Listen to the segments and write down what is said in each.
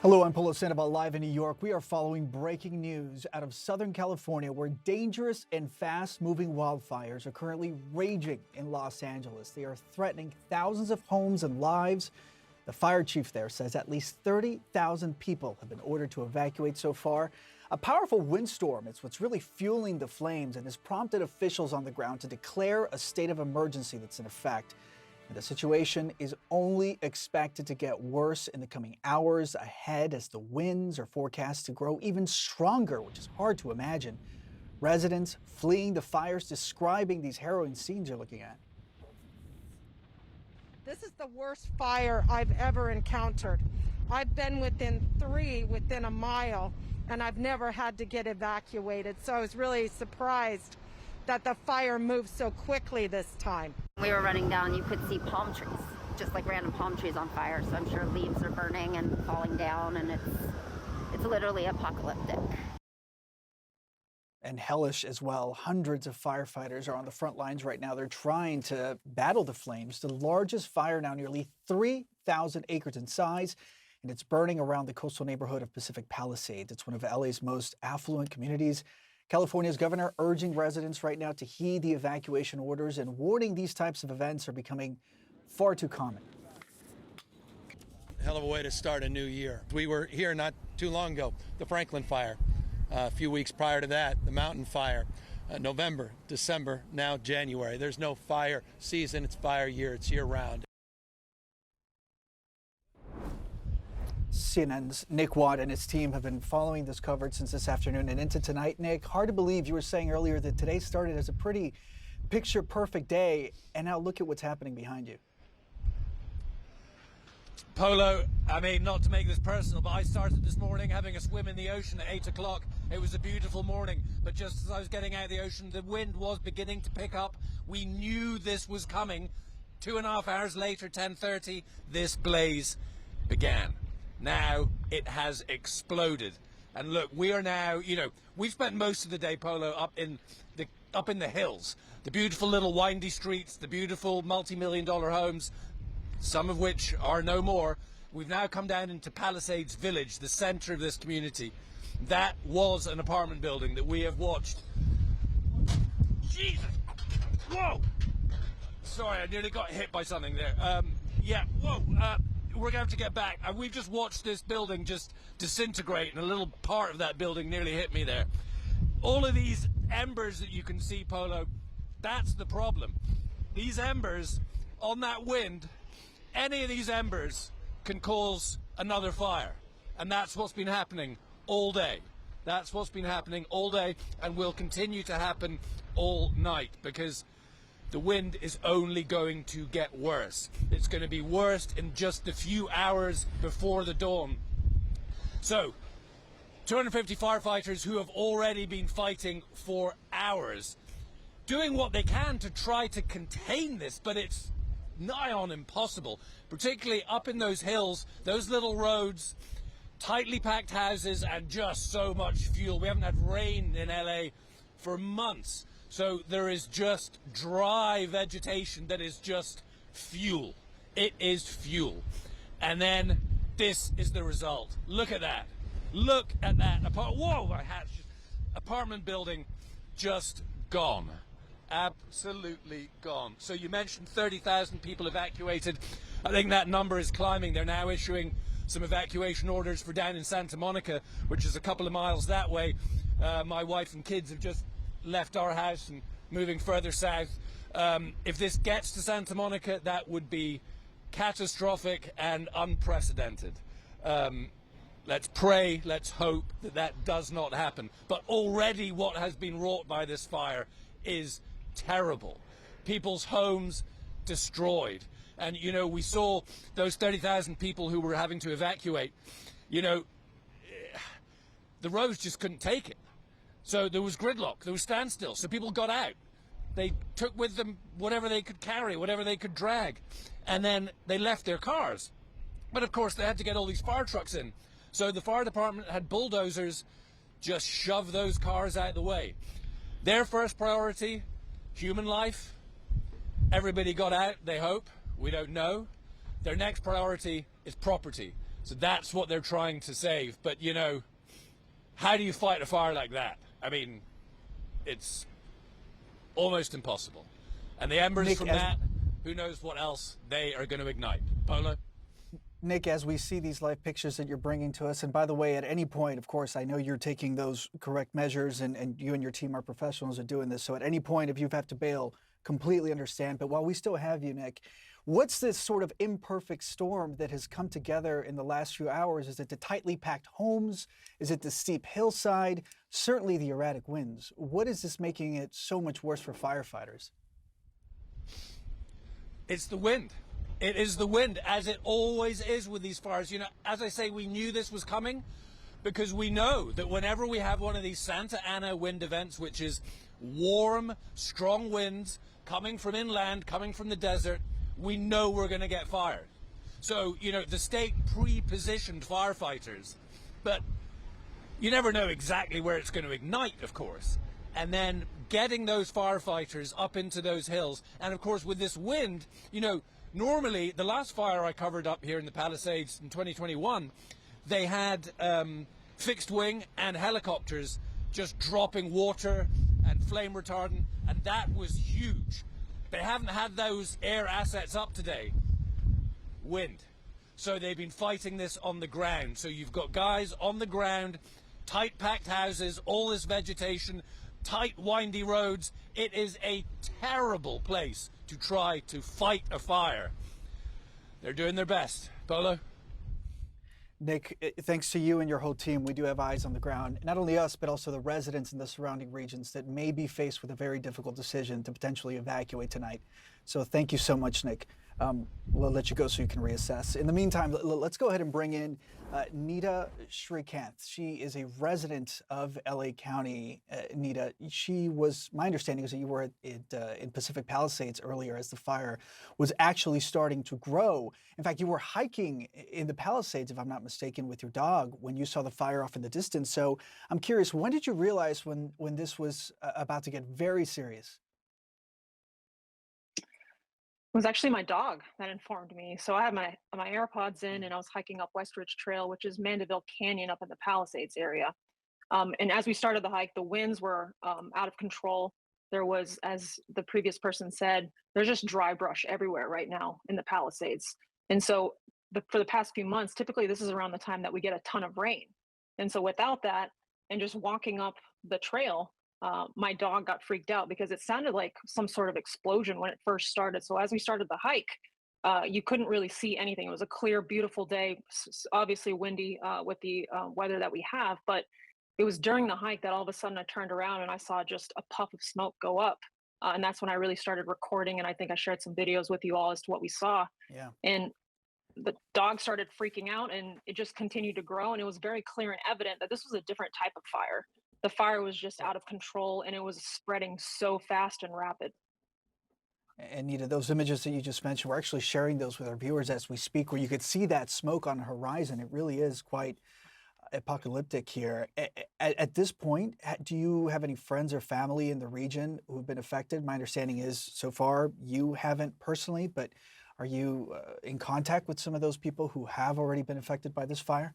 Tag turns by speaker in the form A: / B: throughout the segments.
A: Hello, I'm Polo Sandoval live in New York. We are following breaking news out of Southern California where dangerous and fast-moving wildfires are currently raging in Los Angeles. They are threatening thousands of homes and lives. The fire chief there says at least 30,000 people have been ordered to evacuate so far. A powerful windstorm is what's really fueling the flames and has prompted officials on the ground to declare a state of emergency that's in effect. And the situation is only expected to get worse in the coming hours ahead as the winds are forecast to grow even stronger, which is hard to imagine. Residents fleeing the fires describing these harrowing scenes you're looking at.
B: This is the worst fire I've ever encountered. I've been within a mile, and I've never had to get evacuated. So I was really surprised that the fire moved so quickly this time.
C: We were running down, you could see palm trees, just like random palm trees on fire. So I'm sure leaves are burning and falling down, and it's literally apocalyptic.
A: And hellish as well. Hundreds of firefighters are on the front lines right now. They're trying to battle the flames. The largest fire now nearly 3,000 acres in size, and it's burning around the coastal neighborhood of Pacific Palisades. It's one of LA's most affluent communities. California's governor urging residents right now to heed the evacuation orders and warning these types of events are becoming far too common.
D: Hell of a way to start a new year. We were here not too long ago, the Franklin fire. A few weeks prior to that, the Mountain fire. November, December, now January. There's no fire season, it's fire year, it's year round.
A: CNN's Nick Watt and his team have been following this coverage since this afternoon and into tonight. Nick, hard to believe you were saying earlier that today started as a pretty picture-perfect day, and now look at what's happening behind you.
D: Polo, I mean, not to make this personal, but I started this morning having a swim in the ocean at 8 o'clock. It was a beautiful morning, but just as I was getting out of the ocean, the wind was beginning to pick up. We knew this was coming. 2.5 hours later, 10:30, this blaze began. Now it has exploded, and look, we are now, we've spent most of the day, Polo, up in the hills, the beautiful little windy streets, the beautiful multi-million-dollar homes, some of which are no more. We've now come down into Palisades Village, the center of this community. That was an apartment building that we have watched. Jesus! Whoa! Sorry, I nearly got hit by something there. We're going to have to get back. We've just watched this building just disintegrate, and a little part of that building nearly hit me there. All of these embers that you can see, Polo, that's the problem. These embers on that wind, any of these embers can cause another fire. And that's what's been happening all day. That's what's been happening all day and will continue to happen all night, because the wind is only going to get worse. It's going to be worse in just a few hours before the dawn. So, 250 firefighters who have already been fighting for hours, doing what they can to try to contain this, but it's nigh on impossible, particularly up in those hills, those little roads, tightly packed houses, and just so much fuel. We haven't had rain in LA for months. So there is just dry vegetation that is just fuel. It is fuel. And then this is the result. Look at that. Look at that. Whoa, my hat's just, apartment building just gone. Absolutely gone. So you mentioned 30,000 people evacuated. I think that number is climbing. They're now issuing some evacuation orders for down in Santa Monica, which is a couple of miles that way. My wife and kids have just left our house and moving further south. If this gets to Santa Monica, that would be catastrophic and unprecedented. Let's pray, let's hope that that does not happen. But already what has been wrought by this fire is terrible. People's homes destroyed. And, we saw those 30,000 people who were having to evacuate. The roads just couldn't take it. So there was gridlock, there was standstill, so people got out. They took with them whatever they could carry, whatever they could drag, and then they left their cars. But of course they had to get all these fire trucks in. So the fire department had bulldozers just shove those cars out of the way. Their first priority, human life. Everybody got out, they hope. We don't know. Their next priority is property. So that's what they're trying to save. But, you know, how do you fight a fire like that? I mean, it's almost impossible. And the embers
A: Nick,
D: from that, who knows what else they are going to ignite. Polo?
A: Nick, as we see these live pictures that you're bringing to us, and by the way, at any point, of course, I know you're taking those correct measures, and you and your team are professionals at doing this. So at any point, if you have to bail, completely understand. But while we still have you, Nick, what's this sort of imperfect storm that has come together in the last few hours? Is it the tightly packed homes? Is it the steep hillside? Certainly the erratic winds. What is this making it so much worse for firefighters?
D: It's the wind. It is the wind, as it always is with these fires. You know, as I say, we knew this was coming because we know that whenever we have one of these Santa Ana wind events, which is warm, strong winds coming from inland, coming from the desert, we know we're going to get fired. So, you know, the state pre-positioned firefighters, but you never know exactly where it's going to ignite, of course. And then getting those firefighters up into those hills. And of course, with this wind, you know, normally the last fire I covered up here in the Palisades in 2021, they had fixed wing and helicopters just dropping water and flame retardant, and that was huge. They haven't had those air assets up today. Wind. So they've been fighting this on the ground. So you've got guys on the ground, tight packed houses, all this vegetation, tight windy roads. It is a terrible place to try to fight a fire. They're doing their best. Polo?
A: Nick, thanks to you and your whole team, we do have eyes on the ground. Not only us, but also the residents in the surrounding regions that may be faced with a very difficult decision to potentially evacuate tonight. So thank you so much, Nick. We'll let you go so you can reassess. In the meantime, let's go ahead and bring in Nita Srikanth. She is a resident of LA County. Nita, she was, my understanding is that you were in Pacific Palisades earlier as the fire was actually starting to grow. In fact, you were hiking in the Palisades, if I'm not mistaken, with your dog when you saw the fire off in the distance. So I'm curious, when did you realize when this was about to get very serious?
E: It was actually my dog that informed me. So I had my AirPods in, and I was hiking up West Ridge Trail, which is Mandeville Canyon up in the Palisades area. And as we started the hike, the winds were out of control. There was, as the previous person said, there's just dry brush everywhere right now in the Palisades. And so for the past few months, typically this is around the time that we get a ton of rain. And so without that, and just walking up the trail, my dog got freaked out because it sounded like some sort of explosion when it first started. So as we started the hike, you couldn't really see anything. It was a clear, beautiful day, obviously windy with the weather that we have. But it was during the hike that all of a sudden I turned around and I saw just a puff of smoke go up. And that's when I really started recording. And I think I shared some videos with you all as to what we saw.
A: Yeah.
E: And the dog started freaking out, and it just continued to grow. And it was very clear and evident that this was a different type of fire. The fire was just out of control, and it was spreading so fast and rapid.
A: And Nita, those images that you just mentioned, we're actually sharing those with our viewers as we speak, where you could see that smoke on the horizon. It really is quite apocalyptic here. At this point, do you have any friends or family in the region who have been affected? My understanding is so far you haven't personally, but are you in contact with some of those people who have already been affected by this fire?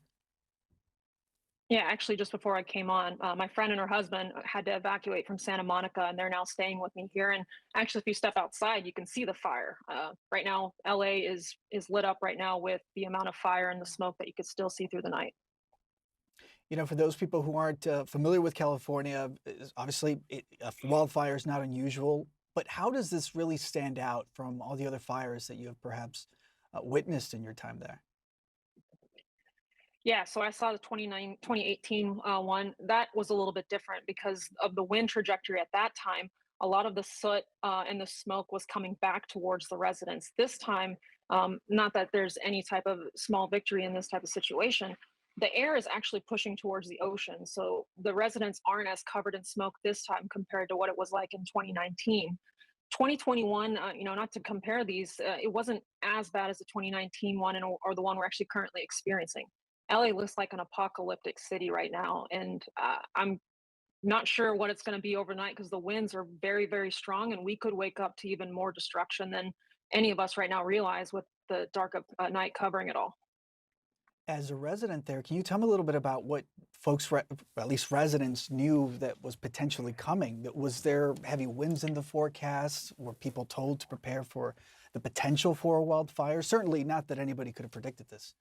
E: Yeah, actually, just before I came on, my friend and her husband had to evacuate from Santa Monica, and they're now staying with me here. And actually, if you step outside, you can see the fire. Right now, LA is lit up right now with the amount of fire and the smoke that you could still see through the night.
A: You know, for those people who aren't familiar with California, obviously wildfire is not unusual, but how does this really stand out from all the other fires that you have perhaps witnessed in your time there?
E: Yeah, so I saw the 2018 one. That was a little bit different because of the wind trajectory at that time. A lot of the soot and the smoke was coming back towards the residents. This time, not that there's any type of small victory in this type of situation, the air is actually pushing towards the ocean. So the residents aren't as covered in smoke this time compared to what it was like in 2019. 2021, not to compare these, it wasn't as bad as the 2019 one or the one we're actually currently experiencing. LA looks like an apocalyptic city right now, and I'm not sure what it's going to be overnight because the winds are very, very strong, and we could wake up to even more destruction than any of us right now realize with the dark of night covering it all.
A: As a resident there, can you tell me a little bit about what folks, at least residents, knew that was potentially coming? Was there heavy winds in the forecast? Were people told to prepare for the potential for a wildfire? Certainly not that anybody could have predicted this.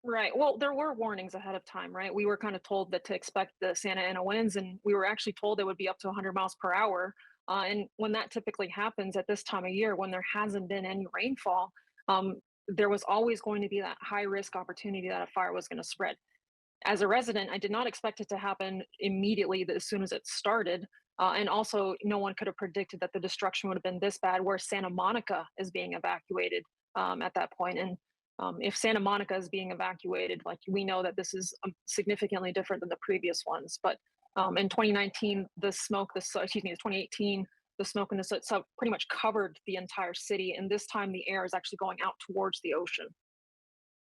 E: Right. Well, there were warnings ahead of time, right? We were kind of told that to expect the Santa Ana winds, and we were actually told it would be up to 100 miles per hour. And when that typically happens at this time of year, when there hasn't been any rainfall, there was always going to be that high risk opportunity that a fire was going to spread. As a resident, I did not expect it to happen immediately as soon as it started. And also, no one could have predicted that the destruction would have been this bad, where Santa Monica is being evacuated at that point. And if Santa Monica is being evacuated, like we know that this is significantly different than the previous ones. But in 2019, the smoke, 2018, the smoke and the soot pretty much covered the entire city. And this time the air is actually going out towards the ocean.